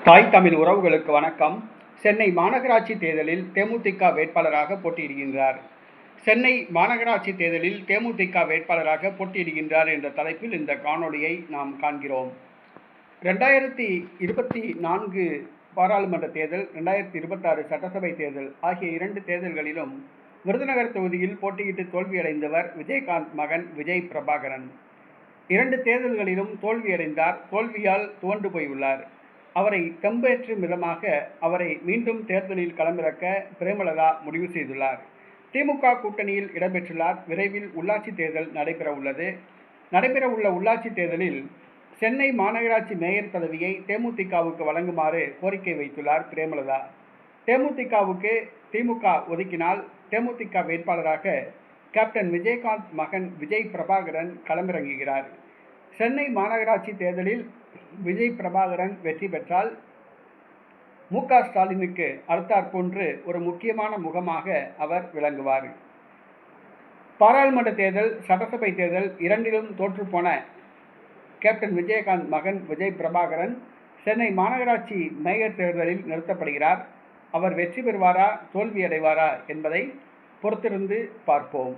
தாய் தமிழ் உறவுகளுக்கு வணக்கம். சென்னை மாநகராட்சி தேர்தலில் தேமுதிக வேட்பாளராக போட்டியிடுகின்றார். சென்னை மாநகராட்சி தேர்தலில் தேமுதிக வேட்பாளராக போட்டியிடுகின்றார் என்ற தலைப்பில் இந்த காணொளியை நாம் காண்கிறோம். 2024 பாராளுமன்ற தேர்தல், 2026 சட்டசபை தேர்தல் ஆகிய 2 தேர்தல்களிலும் விருதுநகர் தொகுதியில் போட்டியிட்டு தோல்வியடைந்தவர் விஜயகாந்த் மகன் விஜய் பிரபாகரன். 2 தேர்தல்களிலும் தோல்வியடைந்தார். தோல்வியால் துவண்டு போயுள்ளார். அவரை தெம்பேற்றும் விதமாக அவரை மீண்டும் தேர்தலில் களமிறக்க பிரேமலதா முடிவு செய்துள்ளார். திமுக கூட்டணியில் இடம்பெற்றுள்ளார். விரைவில் உள்ளாட்சி தேர்தல் நடைபெறவுள்ள உள்ளாட்சி தேர்தலில் சென்னை மாநகராட்சி மேயர் பதவியை தேமுதிகவுக்கு வழங்குமாறு கோரிக்கை வைத்துள்ளார் பிரேமலதா. தேமுதிகவுக்கு திமுக ஒதுக்கினால் தேமுதிக வேட்பாளராக கேப்டன் விஜயகாந்த் மகன் விஜய் பிரபாகரன் களமிறங்குகிறார். சென்னை மாநகராட்சி தேர்தலில் விஜய் பிரபாகரன் வெற்றி பெற்றால் மு.க. ஸ்டாலினுக்கு அடுத்தாற்போன்று ஒரு முக்கியமான முகமாக அவர் விளங்குவார். பாராளுமன்ற தேர்தல், சட்டசபை தேர்தல் இரண்டிலும் தோற்றுப்போன கேப்டன் விஜயகாந்த் மகன் விஜய் பிரபாகரன் சென்னை மாநகராட்சி மேயர் தேர்தலில் நிறுத்தப்படுகிறார். அவர் வெற்றி பெறுவாரா, தோல்வியடைவாரா என்பதை பொறுத்திருந்து பார்ப்போம்.